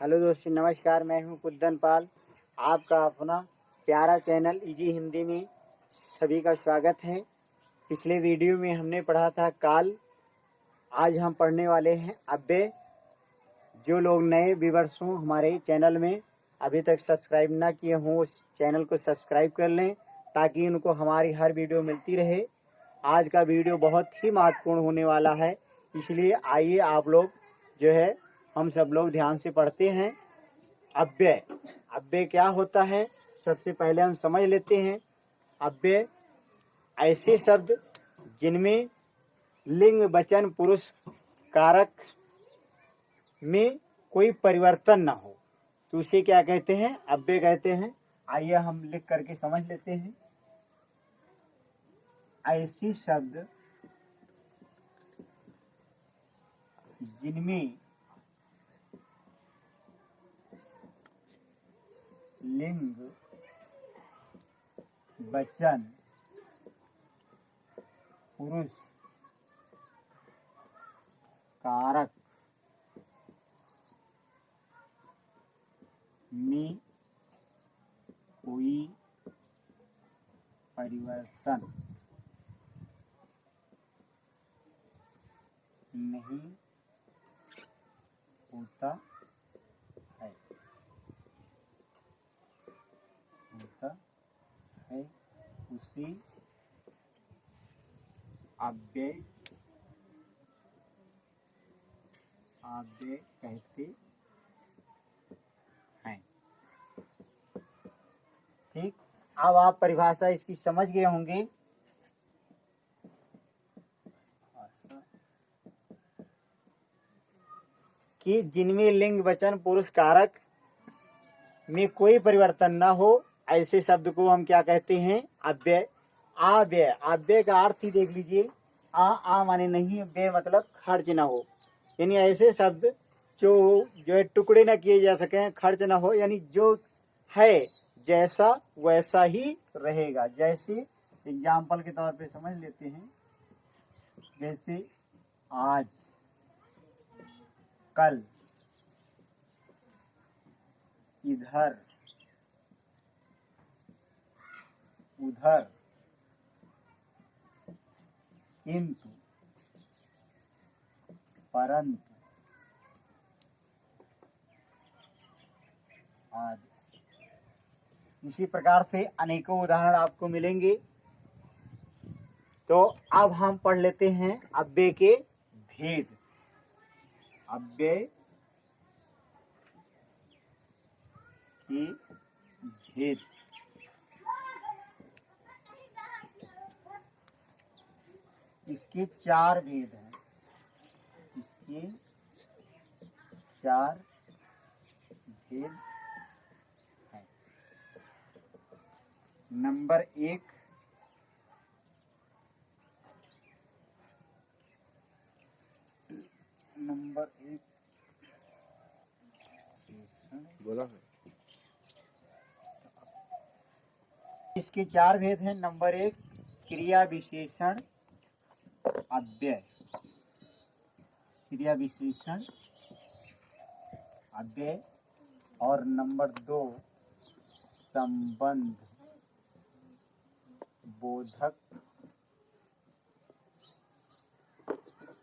Hello दोस्तों, नमस्कार। मैं हूं कुद्दन पाल। आपका अपना प्यारा चैनल इजी हिंदी में सभी का स्वागत है। पिछले वीडियो में हमने पढ़ा था काल। आज हम पढ़ने वाले हैं अव्यय। जो लोग नए व्यूअर्स हों हमारे चैनल में, अभी तक सब्सक्राइब ना किए हों, उस चैनल को सब्सक्राइब कर लें ताकि उनको हमारी हर वीडियो मिलती रहे। आज का वीडियो बहुत ही महत्वपूर्ण होने वाला है, इसलिए आइए आप लोग जो है हम सब लोग ध्यान से पढ़ते हैं। अव्यय अव्यय क्या होता है, सबसे पहले हम समझ लेते हैं। अव्यय ऐसे शब्द जिनमें लिंग वचन पुरुष कारक में कोई परिवर्तन ना हो, तो उसे क्या कहते हैं? अव्यय कहते हैं। आइए हम लिख करके समझ लेते हैं। ऐसे शब्द जिनमें लिंग वचन पुरुष कारक में कोई परिवर्तन नहीं होता है उसे अव्यय कहते हैं। ठीक, अब आप परिभाषा इसकी समझ गए होंगे। कि जिनमें लिंग वचन पुरुष कारक में कोई परिवर्तन न हो, ऐसे शब्द को हम क्या कहते हैं? अव्यय। अव्यय, अव्यय का अर्थ ही देख लीजिए। आ माने नहीं, व्यय मतलब खर्च ना हो, यानी ऐसे शब्द जो है टुकड़े ना किए जा सके, खर्च ना हो, यानी जो है जैसा वैसा ही रहेगा। जैसे एग्जाम्पल के तौर पे समझ लेते हैं, जैसे आज, कल, इधर, उधर, किंतु, परंतु आदि। इसी प्रकार से अनेकों उदाहरण आपको मिलेंगे। तो अब हम पढ़ लेते हैं अव्यय के भेद। अव्यय के भेद। इसके चार भेद हैं। इसके चार भेद हैं। नंबर एक, बोला है। इसके चार भेद हैं। नंबर एक, क्रिया विशेषण अव्यय। क्रिया विशेषण अव्यय। और नंबर दो, संबंध बोधक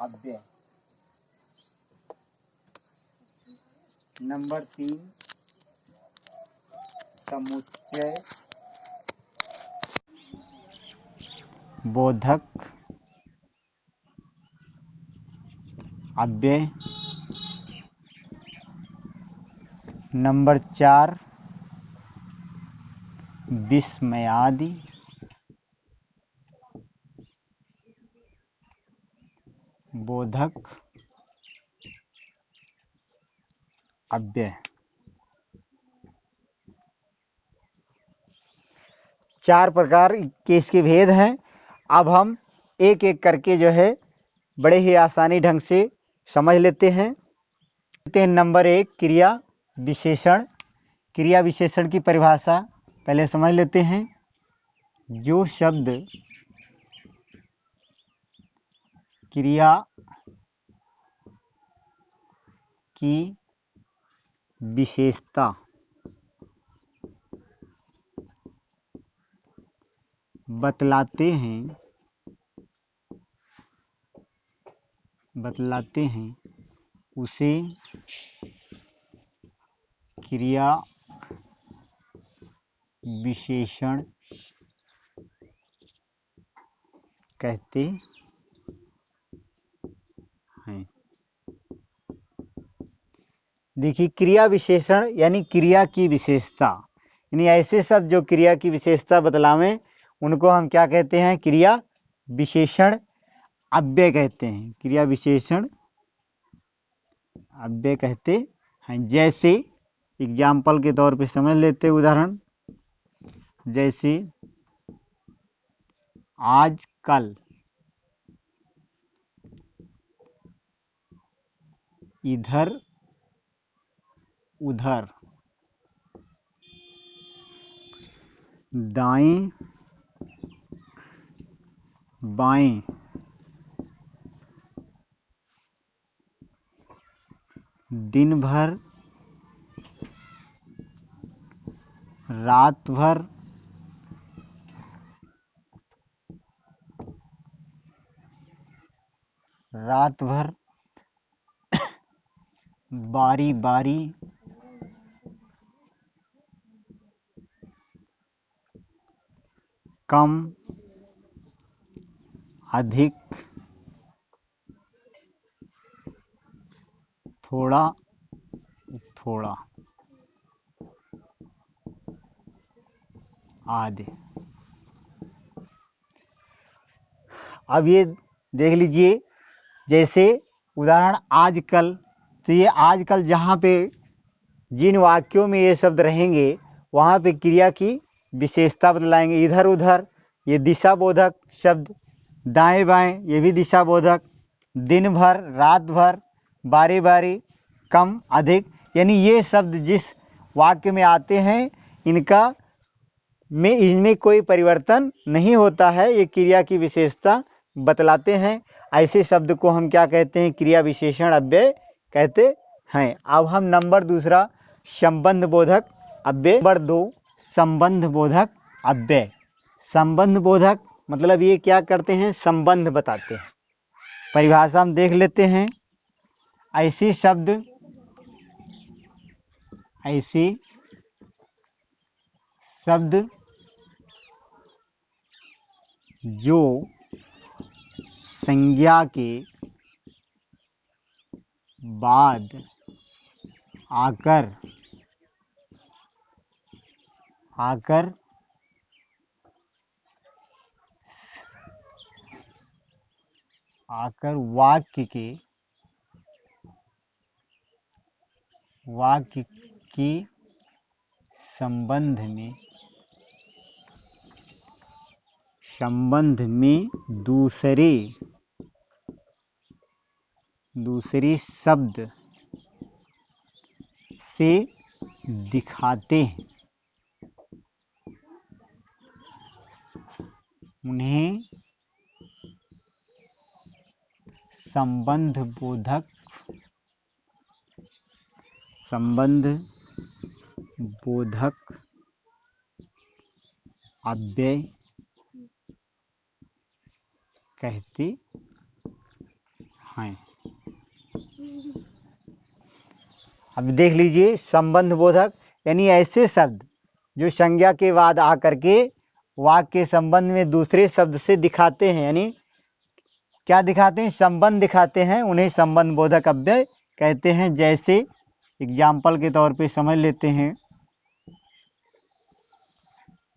अव्यय। नंबर तीन, समुच्चय बोधक अव्यय। नंबर चार, विस्मयादि बोधक अव्यय। चार प्रकार के इसके भेद हैं। अब हम एक एक करके जो है बड़े ही आसानी ढंग से समझ लेते हैं। नंबर एक, क्रिया विशेषण। क्रिया विशेषण की परिभाषा पहले समझ लेते हैं। जो शब्द क्रिया की विशेषता बतलाते हैं उसे क्रिया विशेषण कहते हैं। देखिए, क्रिया विशेषण यानी क्रिया की विशेषता, यानी ऐसे शब्द जो क्रिया की विशेषता बतलावें उनको हम क्या कहते हैं? क्रिया विशेषण अव्यय कहते हैं। क्रिया विशेषण अव्यय कहते हैं। जैसे एग्जाम्पल के तौर पे समझ लेते हैं उदाहरण, जैसे आजकल, इधर उधर, दाएं बाएं, दिन भर रात भर, रात भर, बारी बारी, कम अधिक, थोड़ा थोड़ा आदि। अब ये देख लीजिए, जैसे उदाहरण आजकल, तो ये आजकल जहाँ पे जिन वाक्यों में ये शब्द रहेंगे वहाँ पे क्रिया की विशेषता बतलाएंगे। इधर उधर ये दिशा बोधक शब्द, दाएं बाएं ये भी दिशा बोधक, दिन भर रात भर, बारी बारी, कम अधिक, यानी ये शब्द जिस वाक्य में आते हैं इनमें कोई परिवर्तन नहीं होता है, ये क्रिया की विशेषता बतलाते हैं। ऐसे शब्द को हम क्या कहते हैं? क्रिया विशेषण अव्यय कहते हैं। अब हम नंबर दूसरा संबंध बोधक अव्यय। नंबर 2 संबंध बोधक अव्यय। संबंध बोधक मतलब ये क्या करते हैं? संबंध बताते हैं। परिभाषा हम देख लेते हैं। ऐसे शब्द जो संज्ञा के बाद आकर वाक्य के संबंध में दूसरे शब्द से दिखाते हैं, उन्हें संबंध बोधक अव्यय कहते हैं। अब देख लीजिए, संबंध बोधक यानी ऐसे शब्द जो संज्ञा के बाद आकर के वाक्य के संबंध में दूसरे शब्द से दिखाते हैं, यानी क्या दिखाते हैं? संबंध दिखाते हैं, उन्हें संबंध बोधक अव्यय कहते हैं। जैसे एग्जाम्पल के तौर पे समझ लेते हैं,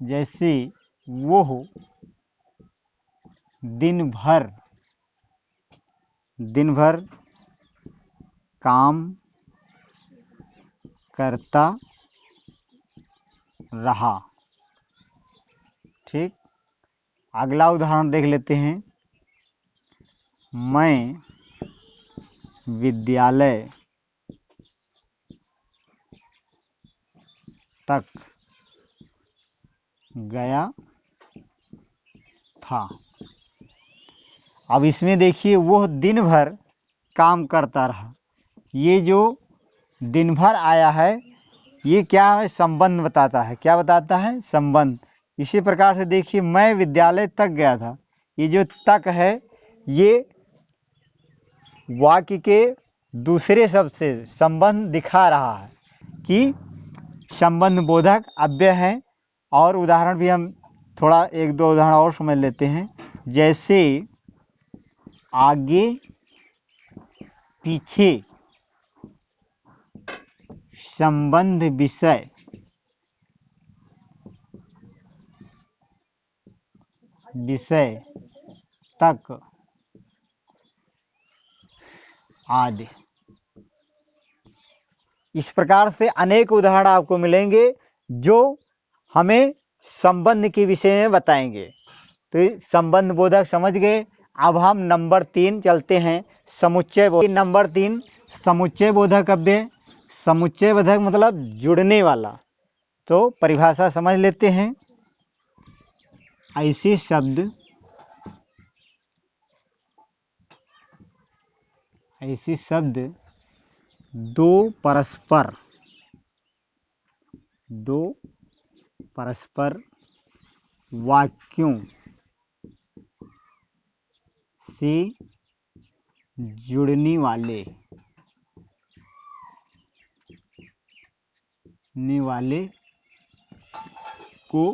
जैसे वो दिन भर काम करता रहा। ठीक, अगला उदाहरण देख लेते हैं। मैं विद्यालय तक गया था। अब इसमें देखिए, वो दिन भर काम करता रहा, ये जो दिन भर आया है, ये क्या है? संबंध बताता है। क्या बताता है? संबंध। इसी प्रकार से देखिए, मैं विद्यालय तक गया था, ये जो तक है ये वाक्य के दूसरे शब्द से संबंध दिखा रहा है कि संबंध बोधक अव्यय है। और उदाहरण भी हम थोड़ा एक दो उदाहरण और समझ लेते हैं। जैसे आगे पीछे संबंध विषय तक आदि। इस प्रकार से अनेक उदाहरण आपको मिलेंगे जो हमें संबंध के विषय में बताएंगे। तो संबंध बोधक समझ गए। अब हम नंबर 3 चलते हैं, समुच्चय बोधक। नंबर 3 समुच्चय बोधक अव्यय। समुच्चय बोधक मतलब जुड़ने वाला। तो परिभाषा समझ लेते हैं। ऐसे शब्द दो परस्पर वाक्यों से जुड़ने वाले को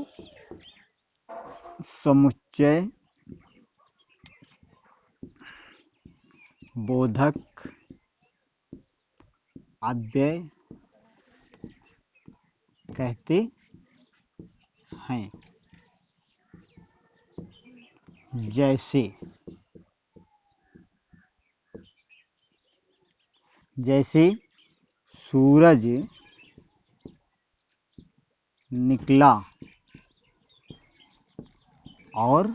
समुच्चय बोधक अव्यय कहते हैं। जैसे सूरज निकला और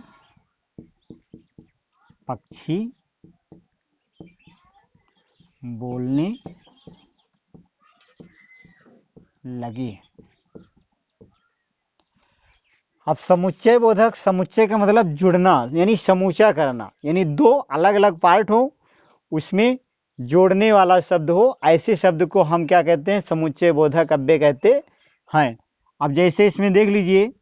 पक्षी बोलने लगे। अब समुच्चय बोधक, समुच्चय का मतलब जुड़ना यानी समूचा करना, यानी दो अलग अलग पार्ट हो उसमें जोड़ने वाला शब्द हो, ऐसे शब्द को हम क्या कहते हैं? समुच्चय बोधक अव्यय कहते हैं। अब जैसे इसमें देख लीजिए,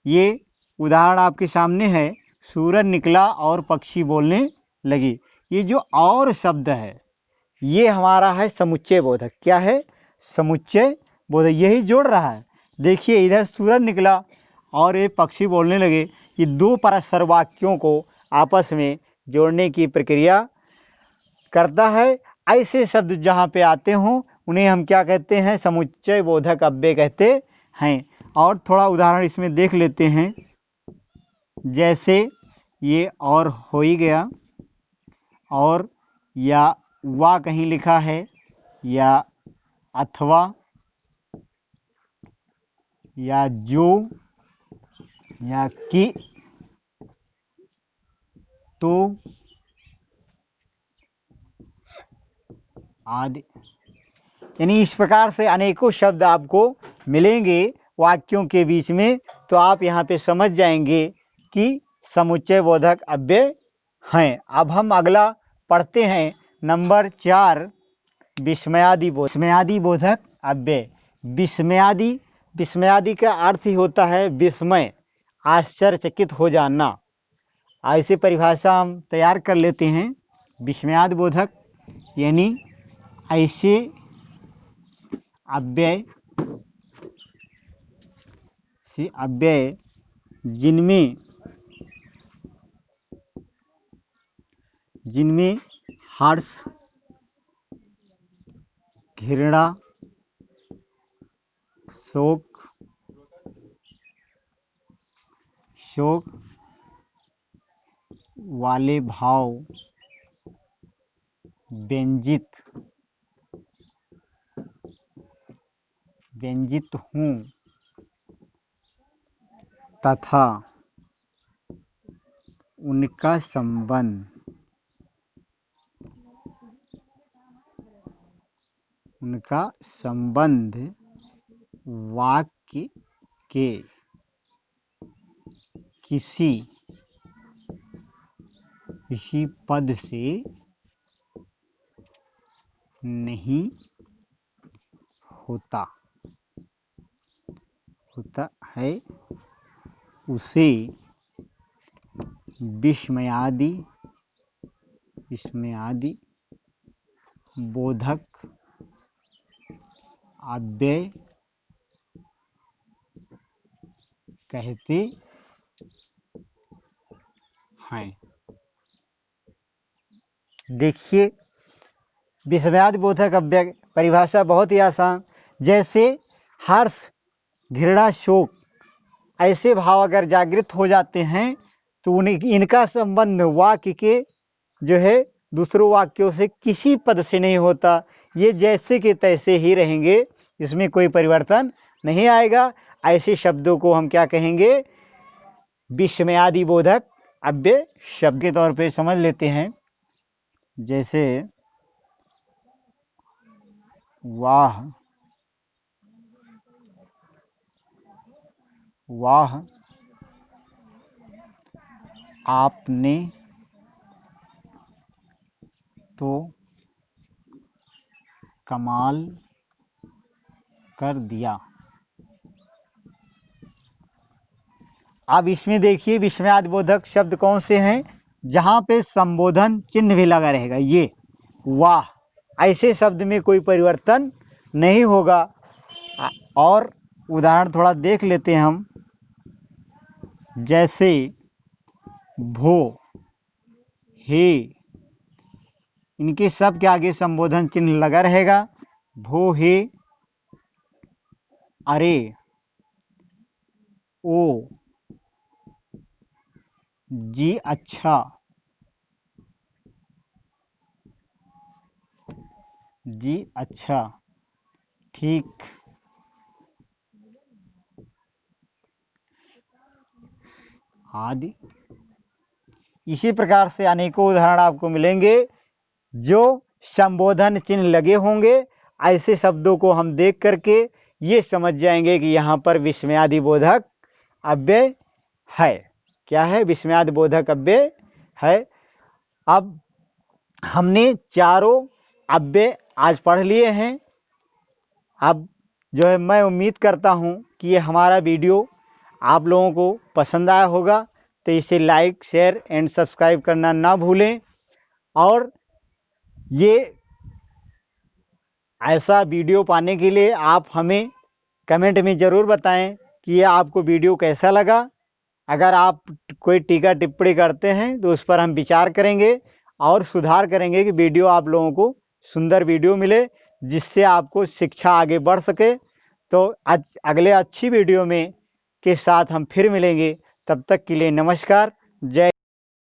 ये उदाहरण आपके सामने है, सूरज निकला और पक्षी बोलने लगी। ये जो और शब्द है ये हमारा है समुच्चय बोधक। क्या है? समुच्चय बोधक, यही जोड़ रहा है। देखिए इधर सूरज निकला और ये पक्षी बोलने लगे, ये दो परस्पर वाक्यों को आपस में जोड़ने की प्रक्रिया करता है। ऐसे शब्द जहाँ पे आते हों उन्हें हम क्या कहते हैं? समुच्चय बोधक अव्यय कहते हैं। और थोड़ा उदाहरण इसमें देख लेते हैं। जैसे ये और हो ही गया, और या वा कहीं लिखा है, या अथवा, या जो, या कि, तो आदि। यानी इस प्रकार से अनेकों शब्द आपको मिलेंगे वाक्यों के बीच में। तो आप यहाँ पे समझ जाएंगे कि समुच्चय बोधक अव्यय हैं। अब हम अगला पढ़ते हैं, नंबर 4 विस्मयादि बोधक अव्यय। विस्मयादि का अर्थ ही होता है विस्मय, आश्चर्यचकित हो जाना। ऐसे परिभाषा हम तैयार कर लेते हैं। विस्मयादि बोधक यानी ऐसे अव्यय जिनमें हर्ष, घृणा, शोक वाले भाव व्यंजित हूँ तथा उनका संबंध वाक्य के किसी पद से नहीं होता है उसे विस्मयादि बोधक अव्यय कहते हैं। देखिए, विस्मयादि बोधक अव्यय परिभाषा बहुत ही आसान। जैसे हर्ष, घृणा, शोक ऐसे भाव अगर जागृत हो जाते हैं तो उन्हें इनका संबंध वाक्य के जो है दूसरों वाक्यों से किसी पद से नहीं होता। ये जैसे के तैसे ही रहेंगे, इसमें कोई परिवर्तन नहीं आएगा। ऐसे शब्दों को हम क्या कहेंगे? विस्मयादि बोधक अव्यय शब्द के तौर पे समझ लेते हैं। जैसे वाह, आपने तो कमाल कर दिया। अब इसमें देखिए विस्मयादि बोधक शब्द कौन से हैं? जहां पे संबोधन चिन्ह भी लगा रहेगा। ये वाह, ऐसे शब्द में कोई परिवर्तन नहीं होगा। और उदाहरण थोड़ा देख लेते हैं हम। जैसे भो, हे, इनके सब के आगे संबोधन चिन्ह लगा रहेगा। भो, हे, अरे, ओ, जी अच्छा, ठीक आदि। इसी प्रकार से अनेकों उदाहरण आपको मिलेंगे जो संबोधन चिन्ह लगे होंगे। ऐसे शब्दों को हम देख करके ये समझ जाएंगे कि यहाँ पर विस्मयादि बोधक अव्यय है। क्या है? विस्मयादि बोधक अव्यय है। अब हमने चारों अव्यय आज पढ़ लिए हैं। अब जो है मैं उम्मीद करता हूँ कि ये हमारा वीडियो आप लोगों को पसंद आया होगा। तो इसे लाइक, शेयर एंड सब्सक्राइब करना ना भूलें। और ये ऐसा वीडियो पाने के लिए आप हमें कमेंट में ज़रूर बताएं कि ये आपको वीडियो कैसा लगा। अगर आप कोई टीका टिप्पणी करते हैं तो उस पर हम विचार करेंगे और सुधार करेंगे कि वीडियो आप लोगों को सुंदर वीडियो मिले, जिससे आपको शिक्षा आगे बढ़ सके। तो आज अगले अच्छी वीडियो में के साथ हम फिर मिलेंगे। तब तक के लिए नमस्कार। जय